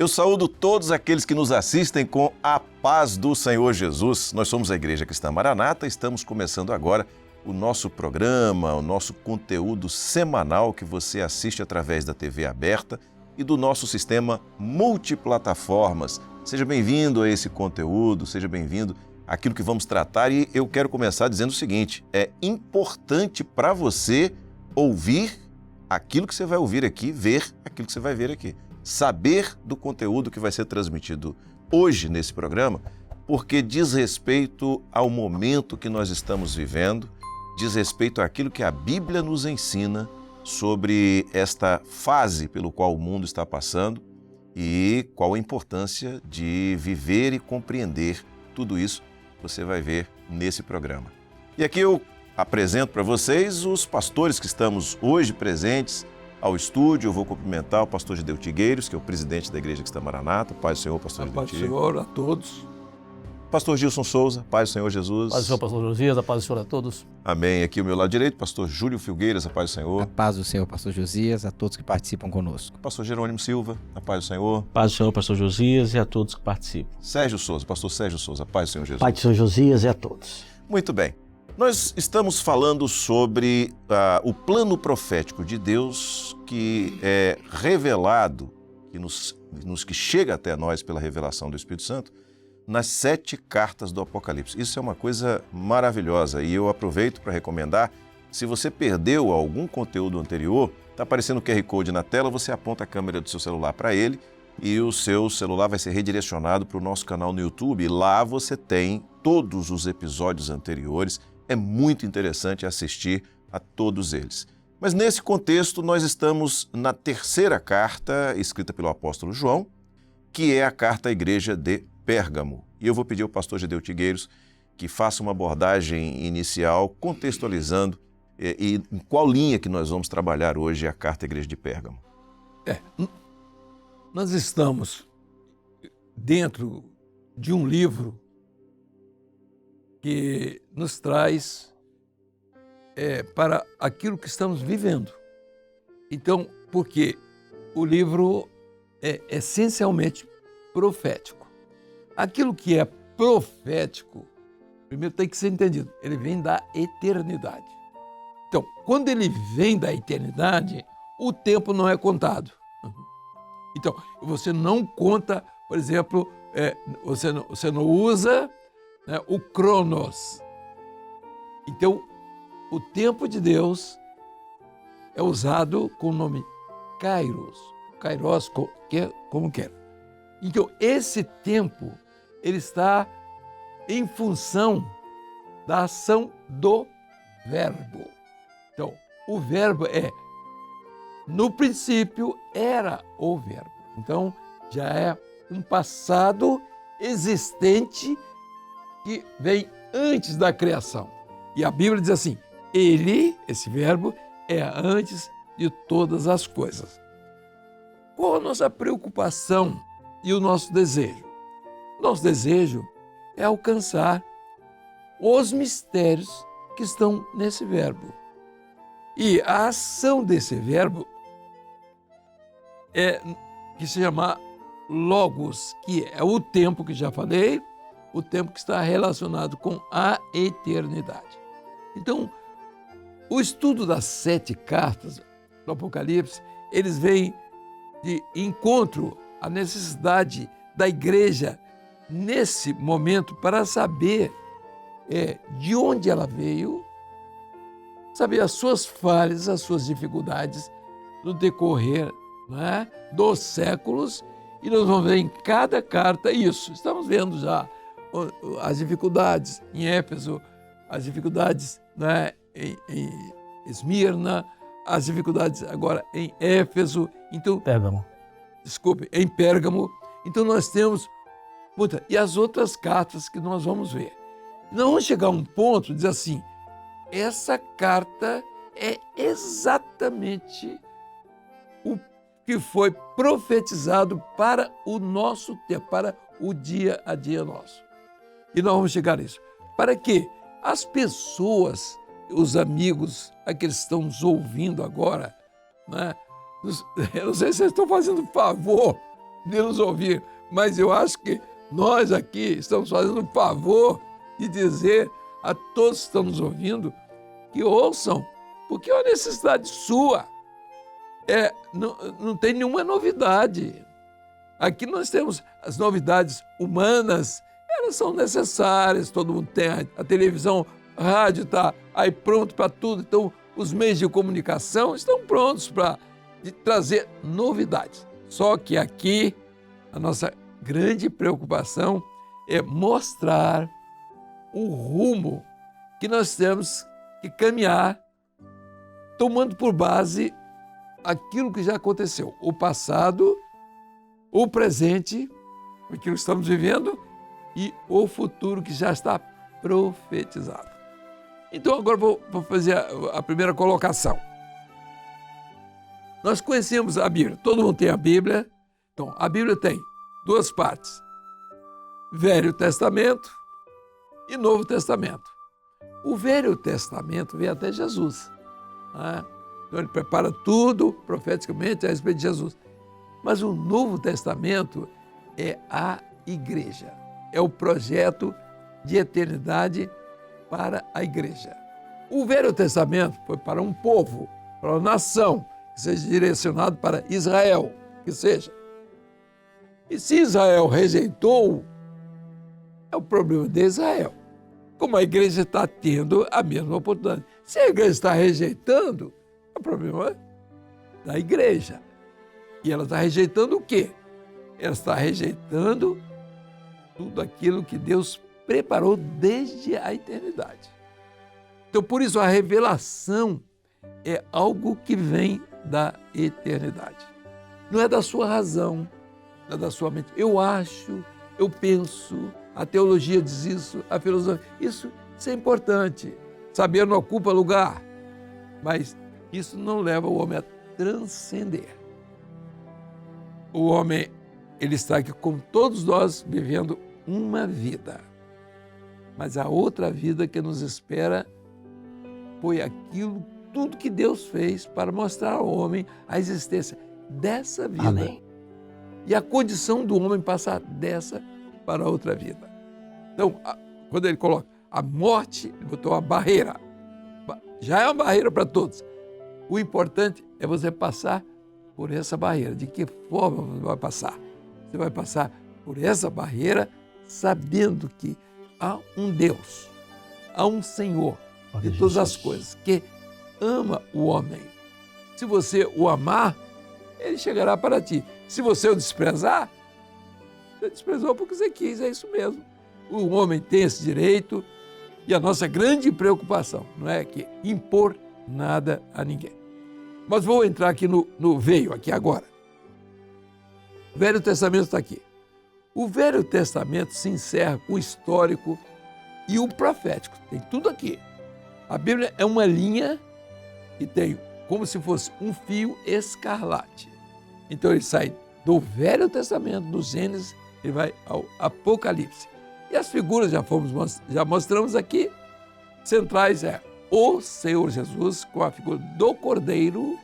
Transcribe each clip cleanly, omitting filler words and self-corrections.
Eu saúdo todos aqueles que nos assistem com a paz do Senhor Jesus. Nós somos a Igreja Cristã Maranata, estamos começando agora o nosso programa, o nosso conteúdo semanal que você assiste através da TV aberta e do nosso sistema multiplataformas. Seja bem-vindo a esse conteúdo, seja bem-vindo àquilo que vamos tratar, e eu quero começar dizendo o seguinte: é importante para você ouvir aquilo que você vai ouvir aqui, ver aquilo que você vai ver aqui. Saber do conteúdo que vai ser transmitido hoje nesse programa, porque diz respeito ao momento que nós estamos vivendo, diz respeito àquilo que a Bíblia nos ensina sobre esta fase pelo qual o mundo está passando e qual a importância de viver e compreender tudo isso que você vai ver nesse programa. E aqui eu apresento para vocês os pastores que estamos hoje presentes ao estúdio. Eu vou cumprimentar o pastor Gideu Tigueiros, que é o presidente da Igreja Cristã Maranata. Paz do Senhor, pastor Gideu. Paz do Senhor a todos. Pastor Gilson Souza, paz do Senhor Jesus. Paz do Senhor, pastor Josias, a paz do Senhor a todos. Amém. Aqui ao meu lado direito, pastor Júlio Filgueiras, a paz do Senhor. A paz do Senhor, pastor Josias, a todos que participam conosco. Pastor Jerônimo Silva, a paz do Senhor. Paz do Senhor, pastor Josias, e a todos que participam. Sérgio Souza, pastor Sérgio Souza, a paz do Senhor Jesus. Paz do Senhor Josias e a todos. Muito bem. Nós estamos falando sobre o plano profético de Deus que é revelado, que chega até nós pela revelação do Espírito Santo, nas 7 cartas do Apocalipse. Isso é uma coisa maravilhosa e eu aproveito para recomendar: se você perdeu algum conteúdo anterior, está aparecendo o QR Code na tela, você aponta a câmera do seu celular para ele e o seu celular vai ser redirecionado para o nosso canal no YouTube. Lá você tem todos os episódios anteriores. É muito interessante assistir a todos eles. Mas nesse contexto, nós estamos na 3ª carta escrita pelo apóstolo João, que é a carta à igreja de Pérgamo. E eu vou pedir ao pastor Gideu Tigueiros que faça uma abordagem inicial, contextualizando e em qual linha que nós vamos trabalhar hoje a carta à igreja de Pérgamo. Nós estamos dentro de um livro que nos traz para aquilo que estamos vivendo. Então, porque o livro é essencialmente profético. Aquilo que é profético, primeiro tem que ser entendido, ele vem da eternidade. Então, quando ele vem da eternidade, o tempo não é contado. Então, você não conta, por exemplo, você não usa o Cronos. Então, o tempo de Deus é usado com o nome Kairos, como quer. Então, esse tempo, ele está em função da ação do verbo. Então, o verbo no princípio era o verbo. Então, já é um passado existente que vem antes da criação. E a Bíblia diz assim: ele, esse verbo, é antes de todas as coisas. Qual a nossa preocupação e o nosso desejo? Nosso desejo é alcançar os mistérios que estão nesse verbo. E a ação desse verbo que se chama Logos, que é o tempo que já falei, o tempo que está relacionado com a eternidade. Então, o estudo das 7 cartas do Apocalipse, eles vêm de encontro à necessidade da igreja nesse momento para saber de onde ela veio, saber as suas falhas, as suas dificuldades no decorrer dos séculos, e nós vamos ver em cada carta isso. Estamos vendo já as dificuldades em Éfeso, as dificuldades em Esmirna, as dificuldades agora em Éfeso, então, em Pérgamo. Então nós temos e as outras cartas que nós vamos ver. Nós vamos chegar a um ponto de dizer assim: essa carta é exatamente o que foi profetizado para o nosso tempo, para o dia a dia nosso. E nós vamos chegar a isso. Para que as pessoas, os amigos, aqueles que estão nos ouvindo agora, eu não sei se vocês estão fazendo favor de nos ouvir, mas eu acho que nós aqui estamos fazendo um favor de dizer a todos que estão nos ouvindo que ouçam, porque é uma necessidade sua. Não tem nenhuma novidade. Aqui nós temos as novidades humanas, elas são necessárias, todo mundo tem a televisão, a rádio está aí pronto para tudo, então os meios de comunicação estão prontos para trazer novidades. Só que aqui a nossa grande preocupação é mostrar o rumo que nós temos que caminhar, tomando por base aquilo que já aconteceu, o passado, o presente, aquilo que estamos vivendo, e o futuro que já está profetizado. Então agora vou fazer a primeira colocação. Nós conhecemos a Bíblia, todo mundo tem a Bíblia. Então a Bíblia tem duas partes, Velho Testamento e Novo Testamento. O Velho Testamento vem até Jesus, né? Então ele prepara tudo profeticamente a respeito de Jesus. Mas o Novo Testamento é a igreja, é o projeto de eternidade para a igreja. O Velho Testamento foi para um povo, para uma nação, que seja direcionado para Israel, que seja. E se Israel rejeitou, é o problema de Israel. Como a igreja está tendo a mesma oportunidade. Se a igreja está rejeitando, é o problema da igreja. E ela está rejeitando o quê? Ela está rejeitando tudo aquilo que Deus preparou desde a eternidade. Então, por isso, a revelação é algo que vem da eternidade. Não é da sua razão, não é da sua mente. Eu acho, eu penso, a teologia diz isso, a filosofia. Isso é importante. Saber não ocupa lugar, mas isso não leva o homem a transcender. O homem, ele está aqui como todos nós, vivendo uma vida. Mas a outra vida que nos espera foi aquilo, tudo que Deus fez para mostrar ao homem a existência dessa vida. Amém. E a condição do homem passar dessa para outra vida. Então, quando ele coloca a morte, ele botou uma barreira. Já é uma barreira para todos. O importante é você passar por essa barreira. De que forma você vai passar? Você vai passar por essa barreira sabendo que há um Deus, há um Senhor de todas as coisas, que ama o homem. Se você o amar, ele chegará para ti. Se você o desprezar, você desprezou porque você quis, é isso mesmo. O homem tem esse direito e a nossa grande preocupação não é que impor nada a ninguém. Mas vou entrar aqui no veio, aqui agora. O Velho Testamento está aqui. O Velho Testamento se encerra com o histórico e o profético. Tem tudo aqui. A Bíblia é uma linha que tem como se fosse um fio escarlate. Então ele sai do Velho Testamento, do Gênesis, ele vai ao Apocalipse. E as figuras já mostramos aqui, centrais é o Senhor Jesus com a figura do Cordeiro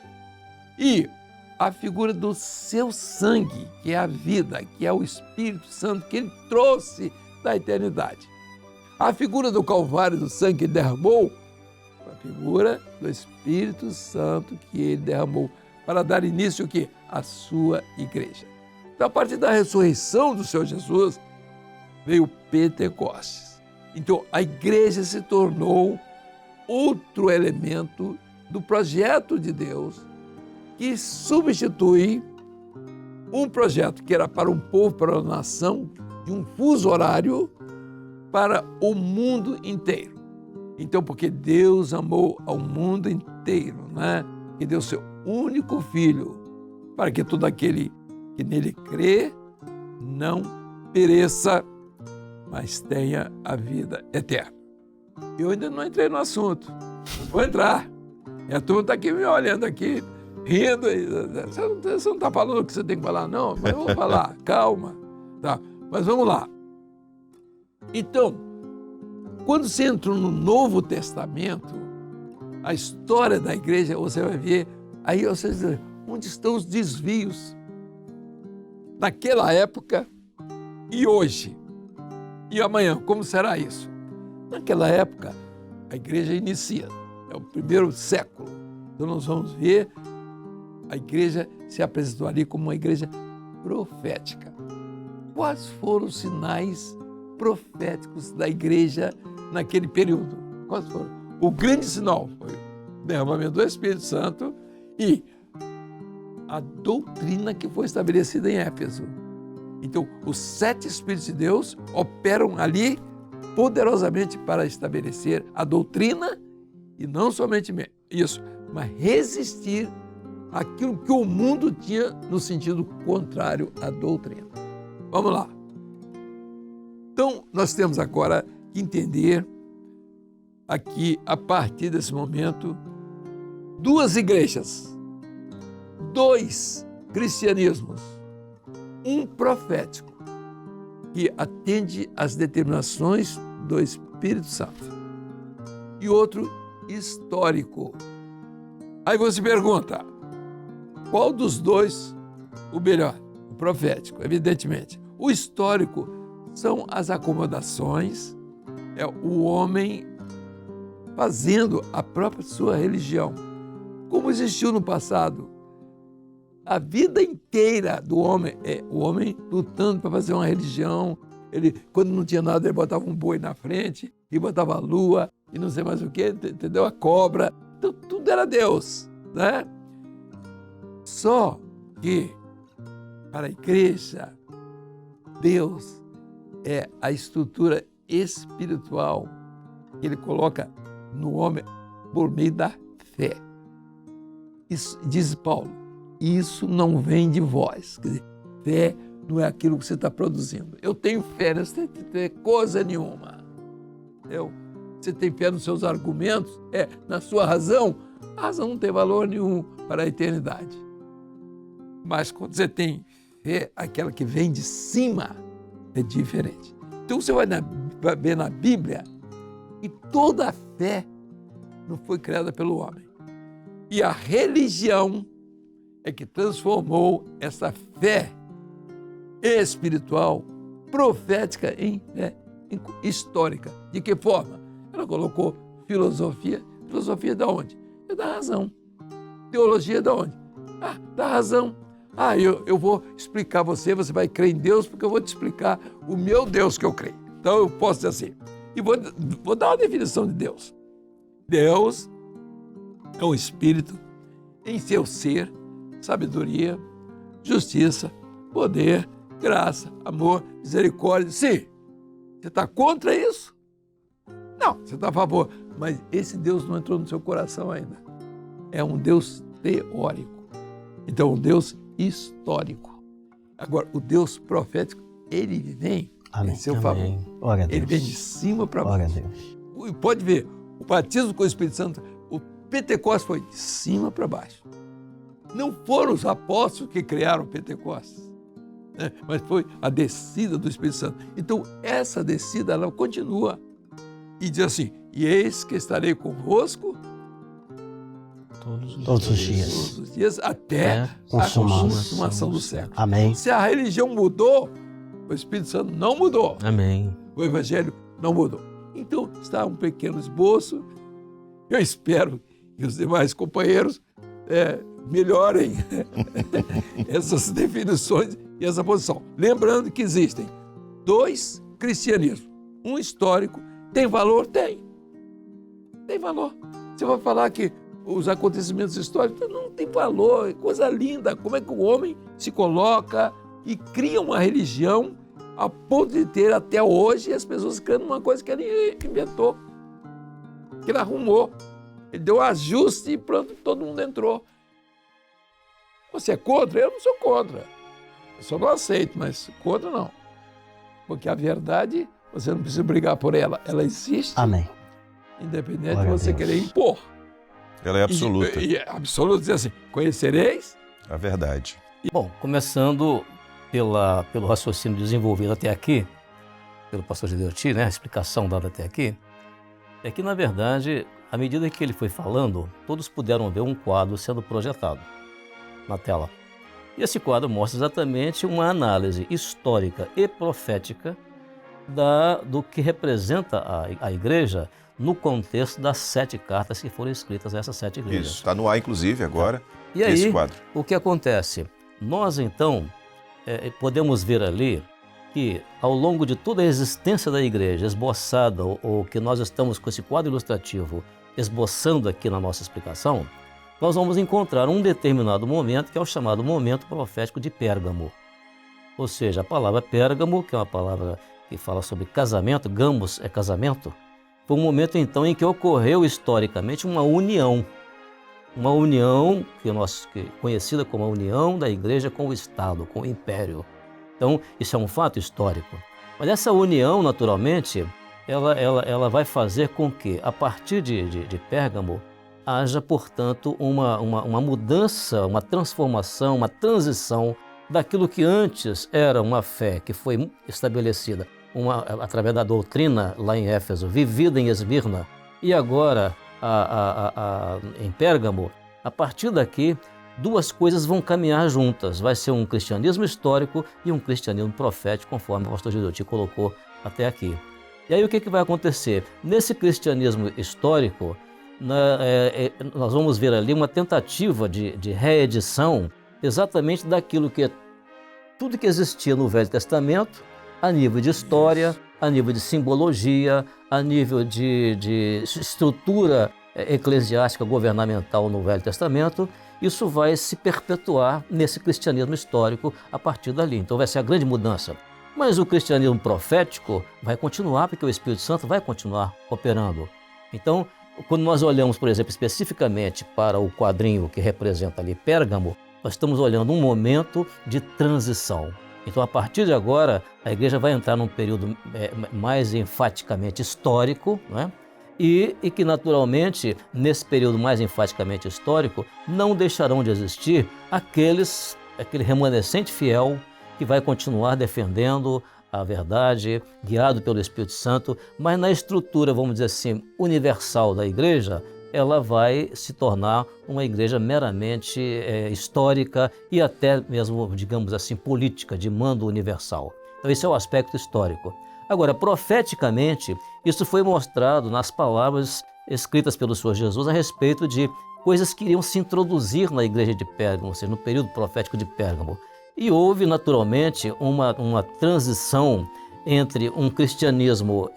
e a figura do seu sangue, que é a vida, que é o Espírito Santo que ele trouxe da eternidade. A figura do Calvário, do sangue que ele derramou, a figura do Espírito Santo que ele derramou para dar início o quê? À sua igreja. Então, a partir da ressurreição do Senhor Jesus, veio Pentecostes. Então, a igreja se tornou outro elemento do projeto de Deus que substitui um projeto que era para um povo, para uma nação, de um fuso horário para o mundo inteiro. Então, porque Deus amou ao mundo inteiro, né? E deu seu único Filho, para que todo aquele que nele crê não pereça, mas tenha a vida eterna. Eu ainda não entrei no assunto, vou entrar. E a turma está aqui me olhando aqui, rindo. Você não está falando o que você tem que falar, não? Mas eu vou falar, calma. Tá. Mas vamos lá. Então, quando você entra no Novo Testamento, a história da igreja, você vai ver, aí você diz, onde estão os desvios? naquela época e hoje. E amanhã, como será isso? Naquela época, a igreja inicia, é o primeiro século. Então nós vamos ver a igreja se apresentou ali como uma igreja profética. Quais foram os sinais proféticos da igreja naquele período? Quais foram? O grande sinal foi o derramamento do Espírito Santo e a doutrina que foi estabelecida em Éfeso. Então, os 7 Espíritos de Deus operam ali poderosamente para estabelecer a doutrina e não somente isso, mas resistir àquilo que o mundo tinha no sentido contrário à doutrina. Vamos lá. Então, nós temos agora que entender aqui, a partir desse momento, 2 igrejas, 2 cristianismos, um profético, que atende às determinações do Espírito Santo, e outro histórico. Aí você pergunta, qual dos 2 o melhor? O profético, evidentemente. O histórico são as acomodações, é o homem fazendo a própria sua religião, como existiu no passado. A vida inteira do homem é o homem lutando para fazer uma religião. Ele, quando não tinha nada, ele botava um boi na frente e botava a lua e não sei mais o que, entendeu? A cobra. Então, tudo era Deus, né? Só que para a igreja, Deus é a estrutura espiritual que Ele coloca no homem por meio da fé. Isso, diz Paulo, isso não vem de vós. Quer dizer, fé não é aquilo que você está produzindo. Eu tenho fé, você não tem que ter coisa nenhuma. Você tem fé nos seus argumentos, na sua razão. A razão não tem valor nenhum para a eternidade. Mas quando você tem fé, aquela que vem de cima, é diferente. Então você vai ver na Bíblia que toda a fé não foi criada pelo homem. E a religião é que transformou essa fé espiritual, profética, em fé histórica. De que forma? Ela colocou filosofia. Filosofia de onde? É da razão. Teologia de onde? Da razão. Eu vou explicar a você, você vai crer em Deus, porque eu vou te explicar o meu Deus que eu creio. Então eu posso dizer assim, e vou dar uma definição de Deus. Deus é um espírito em seu ser, sabedoria, justiça, poder, graça, amor, misericórdia. Sim, você está contra isso? Não, você está a favor. Mas esse Deus não entrou no seu coração ainda. É um Deus teórico. Então, um Deus histórico. Agora, o Deus profético, ele vem em seu favor. Ele vem de cima para baixo. Pode ver, o batismo com o Espírito Santo, o Pentecostes foi de cima para baixo. Não foram os apóstolos que criaram o Pentecostes, né? Mas foi a descida do Espírito Santo. Então, essa descida, ela continua. E diz assim, e eis que estarei convosco Todos os dias. Até a consumação do século. Amém. Se a religião mudou, o Espírito Santo não mudou. Amém. O Evangelho não mudou. Então, está um pequeno esboço. Eu espero que os demais companheiros melhorem essas definições e essa posição. Lembrando que existem 2 cristianismos. Um histórico. Tem valor? Tem. Tem valor. Você vai falar que os acontecimentos históricos não tem valor, é coisa linda. Como é que o homem se coloca e cria uma religião a ponto de ter até hoje as pessoas crendo numa coisa que ele inventou, que ele arrumou. Ele deu um ajuste e pronto, todo mundo entrou. Você é contra? Eu não sou contra. Eu só não aceito, mas contra não. Porque a verdade, você não precisa brigar por ela. Ela existe. Amém. Independente de você querer impor. Ela é absoluta. E absoluta diz assim, conhecereis a verdade. Bom, começando pelo raciocínio desenvolvido até aqui, pelo pastor Gideoti, né, a explicação dada até aqui, é que, na verdade, à medida que ele foi falando, todos puderam ver um quadro sendo projetado na tela. E esse quadro mostra exatamente uma análise histórica e profética do que representa a igreja no contexto das 7 cartas que foram escritas a essas 7 igrejas. Isso, está no ar, inclusive, agora, E aí, esse quadro. o que acontece? Nós, então, podemos ver ali que, ao longo de toda a existência da igreja, esboçada, ou que nós estamos com esse quadro ilustrativo esboçando aqui na nossa explicação, nós vamos encontrar um determinado momento, que é o chamado momento profético de Pérgamo. Ou seja, a palavra Pérgamo, que é uma palavra que fala sobre casamento, gamos é casamento, foi um momento, então, em que ocorreu historicamente uma união conhecida como a união da igreja com o Estado, com o Império. Então, isso é um fato histórico. Mas essa união, naturalmente, ela vai fazer com que, a partir de Pérgamo, haja, portanto, uma mudança, uma transformação, uma transição daquilo que antes era uma fé que foi estabelecida através da doutrina lá em Éfeso, vivida em Esmirna, e agora em Pérgamo. A partir daqui, 2 coisas vão caminhar juntas. Vai ser um cristianismo histórico e um cristianismo profético, conforme o pastor Gilberto colocou até aqui. E aí o que vai acontecer? Nesse cristianismo histórico, nós vamos ver ali uma tentativa de reedição exatamente daquilo que tudo que existia no Velho Testamento, a nível de história, a nível de simbologia, a nível de estrutura eclesiástica governamental no Velho Testamento. Isso vai se perpetuar nesse cristianismo histórico a partir dali. Então vai ser a grande mudança. Mas o cristianismo profético vai continuar, porque o Espírito Santo vai continuar operando. Então, quando nós olhamos, por exemplo, especificamente para o quadrinho que representa ali Pérgamo, nós estamos olhando um momento de transição. Então, a partir de agora, a igreja vai entrar num período mais enfaticamente histórico, não é? E que, naturalmente, nesse período mais enfaticamente histórico, não deixarão de existir aquele remanescente fiel que vai continuar defendendo a verdade, guiado pelo Espírito Santo, mas na estrutura, vamos dizer assim, universal da igreja, ela vai se tornar uma igreja meramente histórica e até mesmo, digamos assim, política, de mando universal. Então esse é o aspecto histórico. Agora, profeticamente, isso foi mostrado nas palavras escritas pelo Senhor Jesus a respeito de coisas que iriam se introduzir na igreja de Pérgamo, ou seja, no período profético de Pérgamo. E houve, naturalmente, uma transição entre um cristianismo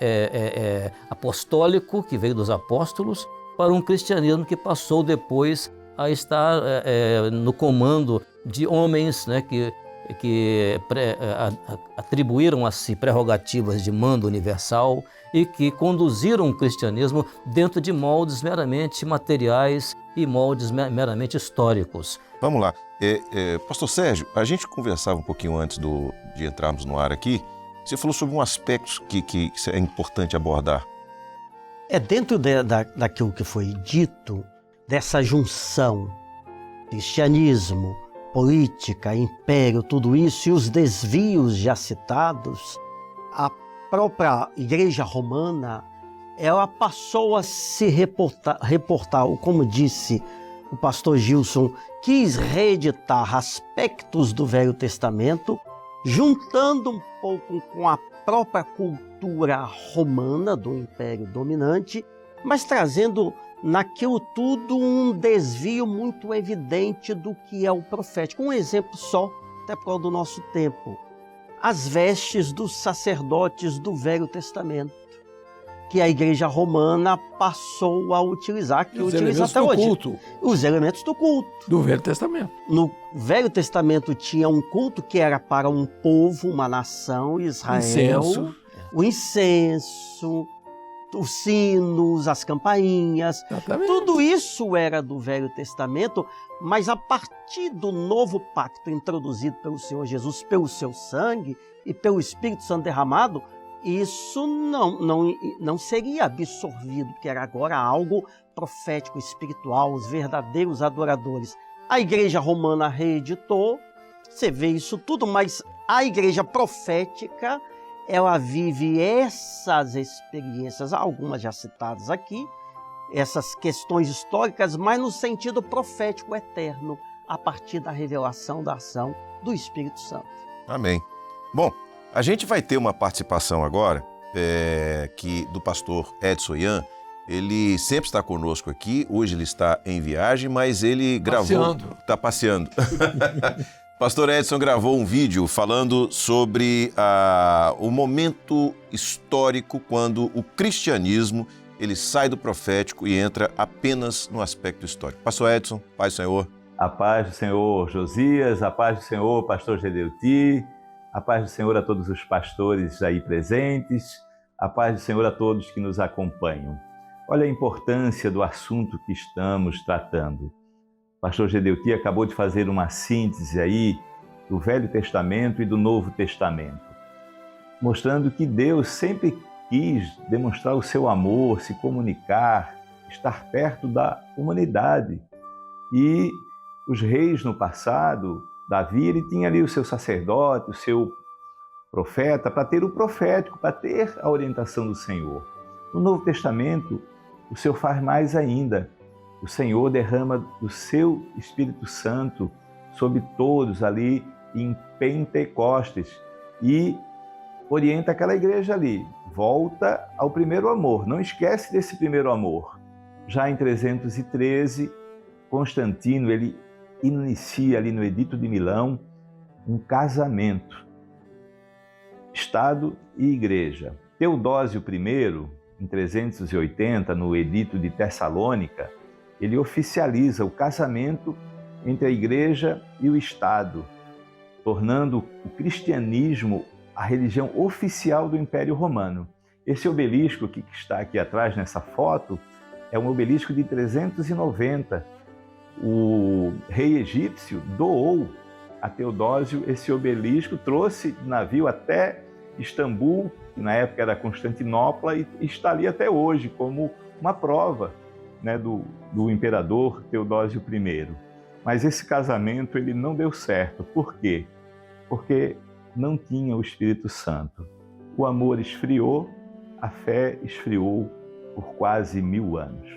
apostólico, que veio dos apóstolos, para um cristianismo que passou depois a estar no comando de homens, né, que atribuíram a si prerrogativas de mando universal e que conduziram o cristianismo dentro de moldes meramente materiais e moldes meramente históricos. Vamos lá. Pastor Sérgio, a gente conversava um pouquinho antes de entrarmos no ar aqui. Você falou sobre um aspecto que é importante abordar. Dentro daquilo que foi dito, dessa junção, cristianismo, política, império, tudo isso, e os desvios já citados, a própria Igreja Romana, ela passou a se reportar, como disse o pastor Gilson, quis reeditar aspectos do Velho Testamento, juntando um pouco com a própria cultura romana do Império Dominante, mas trazendo naquilo tudo um desvio muito evidente do que é o profético. Um exemplo só, até por causa do nosso tempo. As vestes dos sacerdotes do Velho Testamento, que a Igreja Romana passou a utilizar, que utiliza até hoje. Culto. Os elementos do culto. Do Velho Testamento. No Velho Testamento tinha um culto que era para um povo, uma nação, Israel. O incenso, os sinos, as campainhas. Exatamente. Tudo isso era do Velho Testamento, mas a partir do novo pacto introduzido pelo Senhor Jesus, pelo seu sangue e pelo Espírito Santo derramado, isso não seria absorvido, porque era agora algo profético, espiritual, os verdadeiros adoradores. A Igreja Romana reeditou, você vê isso tudo, mas a Igreja profética, ela vive essas experiências, algumas já citadas aqui, essas questões históricas, mas no sentido profético eterno. a partir da revelação da ação do Espírito Santo. Amém. Bom, a gente vai ter uma participação agora do pastor Edson Yan. Ele sempre está conosco aqui, hoje ele está em viagem, mas ele gravou... Está passeando. Pastor Edson gravou um vídeo falando sobre o momento histórico quando o cristianismo ele sai do profético e entra apenas no aspecto histórico. Pastor Edson, paz do Senhor. A paz do Senhor, Josias, a paz do Senhor, pastor Gedeuti, a paz do Senhor a todos os pastores aí presentes, a paz do Senhor a todos que nos acompanham. Olha a importância do assunto que estamos tratando. O pastor Gedeuti acabou de fazer uma síntese aí do Velho Testamento e do Novo Testamento, mostrando que Deus sempre quis demonstrar o seu amor, se comunicar, estar perto da humanidade. E os reis no passado, Davi, ele tinha ali o seu sacerdote, o seu profeta, para ter o profético, para ter a orientação do Senhor. No Novo Testamento, o Senhor faz mais ainda. O Senhor derrama o seu Espírito Santo sobre todos ali em Pentecostes e orienta aquela igreja ali. Volta ao primeiro amor, não esquece desse primeiro amor. Já em 313, Constantino, ele inicia ali no Edito de Milão um casamento, Estado e Igreja. Teodósio I, em 380, no Edito de Tessalônica, ele oficializa o casamento entre a Igreja e o Estado, tornando o cristianismo a religião oficial do Império Romano. Esse obelisco que está aqui atrás nessa foto é um obelisco de 390. O rei egípcio doou a Teodósio esse obelisco, trouxe de navio até Istambul, que na época era Constantinopla, e está ali até hoje como uma prova, né, do imperador Teodósio I. Mas esse casamento ele não deu certo. Por quê? Porque não tinha o Espírito Santo. O amor esfriou, a fé esfriou por quase 1000 anos.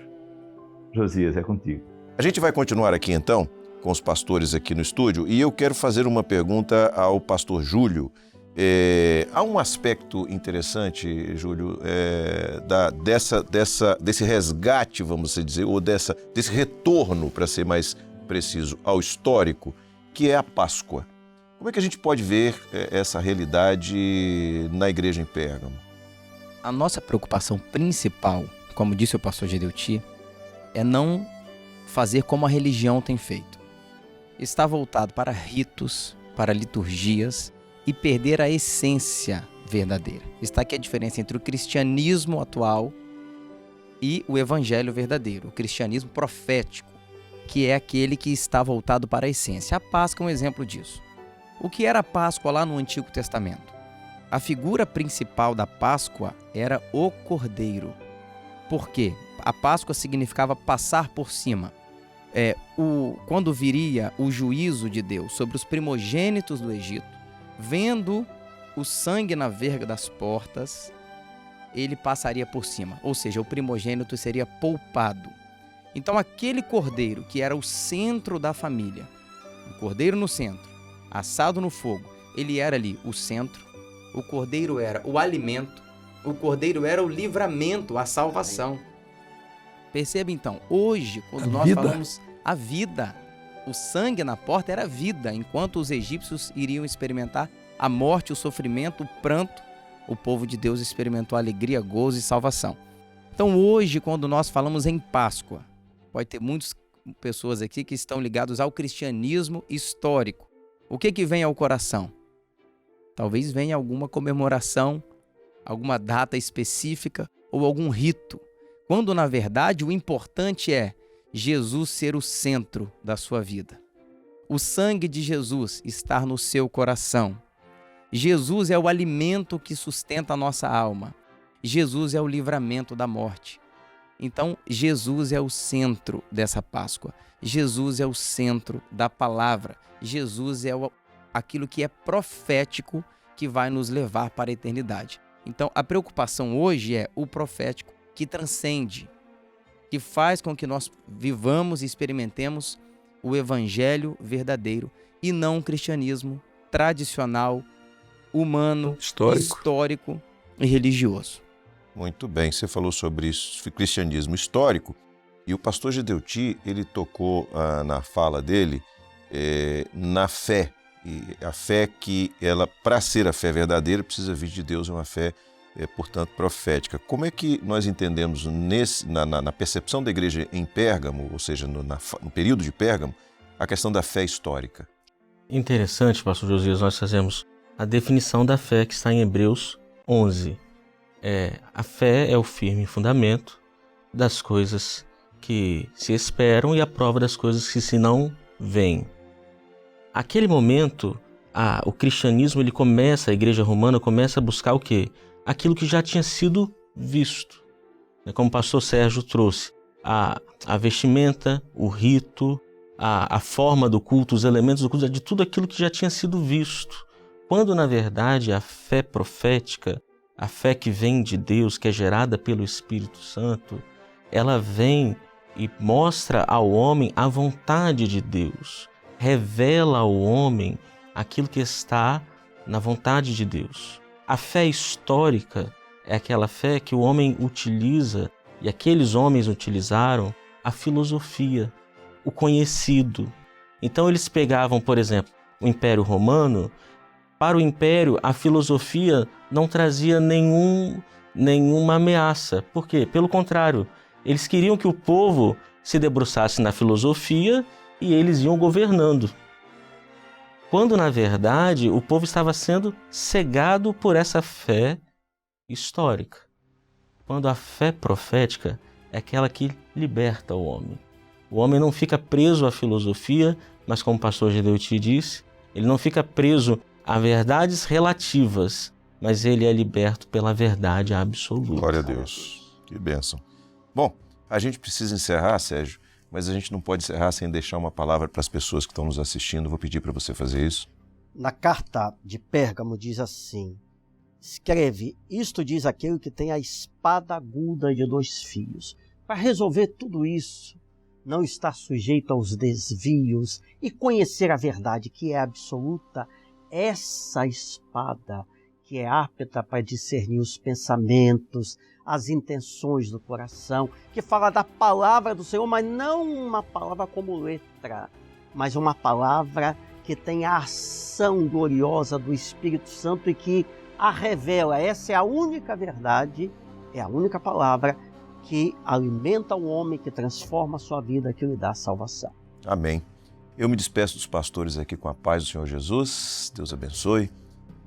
Josias, é contigo. A gente vai continuar aqui então, com os pastores aqui no estúdio, e eu quero fazer uma pergunta ao pastor Júlio. Há um aspecto interessante, Júlio, desse resgate, vamos dizer, ou desse retorno, para ser mais preciso, ao histórico, que é a Páscoa. Como é que a gente pode ver essa realidade na igreja em Pérgamo? A nossa preocupação principal, como disse o pastor Gedeuti, é não fazer como a religião tem feito. Está voltado para ritos, para liturgias e perder a essência verdadeira. Está aqui a diferença entre o cristianismo atual e o evangelho verdadeiro, o cristianismo profético, que é aquele que está voltado para a essência. A Páscoa é um exemplo disso. O que era a Páscoa lá no Antigo Testamento? A figura principal da Páscoa era o Cordeiro. Por quê? A Páscoa significava passar por cima. Quando viria o juízo de Deus sobre os primogênitos do Egito, vendo o sangue na verga das portas, ele passaria por cima. Ou seja, o primogênito seria poupado. Então aquele cordeiro que era o centro da família, o cordeiro no centro, assado no fogo, ele era ali o centro, o cordeiro era o alimento, o cordeiro era o livramento, a salvação. Perceba então, hoje, quando nós falamos a vida, o sangue na porta era a vida, enquanto os egípcios iriam experimentar a morte, o sofrimento, o pranto, o povo de Deus experimentou alegria, gozo e salvação. Então hoje, quando nós falamos em Páscoa, pode ter muitas pessoas aqui que estão ligados ao cristianismo histórico. O que vem ao coração? Talvez venha alguma comemoração, alguma data específica ou algum rito, quando na verdade o importante é Jesus ser o centro da sua vida. O sangue de Jesus estar no seu coração. Jesus é o alimento que sustenta a nossa alma. Jesus é o livramento da morte. Então, Jesus é o centro dessa Páscoa. Jesus é o centro da palavra. Jesus é aquilo que é profético que vai nos levar para a eternidade. Então, a preocupação hoje é o profético que transcende, que faz com que nós vivamos e experimentemos o evangelho verdadeiro e não um cristianismo tradicional, humano, histórico e religioso. Muito bem, você falou sobre isso, cristianismo histórico, e o pastor Gedeuti, ele tocou na fala dele na fé, e a fé que ela, para ser a fé verdadeira, precisa vir de Deus, é uma fé, portanto, profética. Como é que nós entendemos na percepção da igreja em Pérgamo, ou seja, no período de Pérgamo, a questão da fé histórica? Interessante, pastor Josias, nós fazemos a definição da fé que está em Hebreus 11. A fé é o firme fundamento das coisas que se esperam e a prova das coisas que se não veem. Aquele momento, o cristianismo, a igreja romana começa a buscar o quê? Aquilo que já tinha sido visto. Como o pastor Sérgio trouxe, a vestimenta, o rito, a forma do culto, os elementos do culto, de tudo aquilo que já tinha sido visto. Quando, na verdade, a fé profética, a fé que vem de Deus, que é gerada pelo Espírito Santo, ela vem e mostra ao homem a vontade de Deus, revela ao homem aquilo que está na vontade de Deus. A fé histórica é aquela fé que o homem utiliza, e aqueles homens utilizaram a filosofia, o conhecido. Então eles pegavam, por exemplo, o Império Romano. Para o Império, a filosofia não trazia nenhuma ameaça. Por quê? Pelo contrário, eles queriam que o povo se debruçasse na filosofia e eles iam governando. Quando, na verdade, o povo estava sendo cegado por essa fé histórica. Quando a fé profética é aquela que liberta o homem. O homem não fica preso à filosofia, mas como o pastor Gedeuti disse, ele não fica preso a verdades relativas, mas ele é liberto pela verdade absoluta. Glória a Deus. Que bênção. Bom, a gente precisa encerrar, Sérgio, mas a gente não pode encerrar sem deixar uma palavra para as pessoas que estão nos assistindo. Vou pedir para você fazer isso. Na carta de Pérgamo diz assim: escreve, isto diz aquele que tem a espada aguda de 2 fios. Para resolver tudo isso, não estar sujeito aos desvios e conhecer a verdade que é absoluta, essa espada que é apta para discernir os pensamentos, as intenções do coração, que fala da palavra do Senhor, mas não uma palavra como letra, mas uma palavra que tem a ação gloriosa do Espírito Santo e que a revela. Essa é a única verdade, é a única palavra que alimenta o homem, que transforma a sua vida, que lhe dá salvação. Amém. Eu me despeço dos pastores aqui com a paz do Senhor Jesus. Deus abençoe.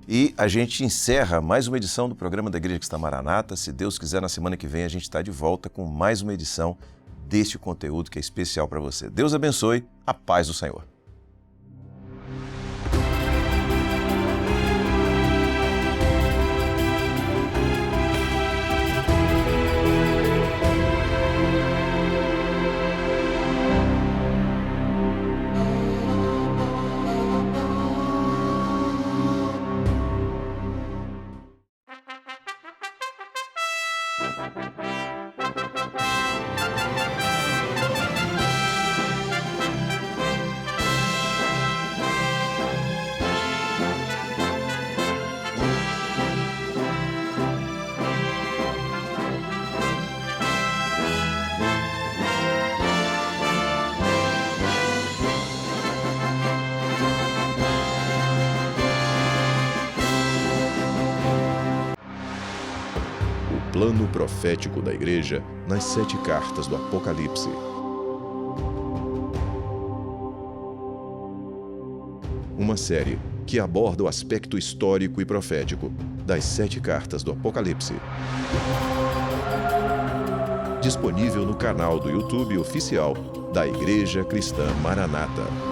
E a gente encerra mais uma edição do programa da Igreja Cristã Maranata. Se Deus quiser, na semana que vem a gente está de volta com mais uma edição deste conteúdo que é especial para você. Deus abençoe. A paz do Senhor. Plano profético da Igreja nas 7 cartas do Apocalipse. Uma série que aborda o aspecto histórico e profético das 7 cartas do Apocalipse. Disponível no canal do YouTube oficial da Igreja Cristã Maranata.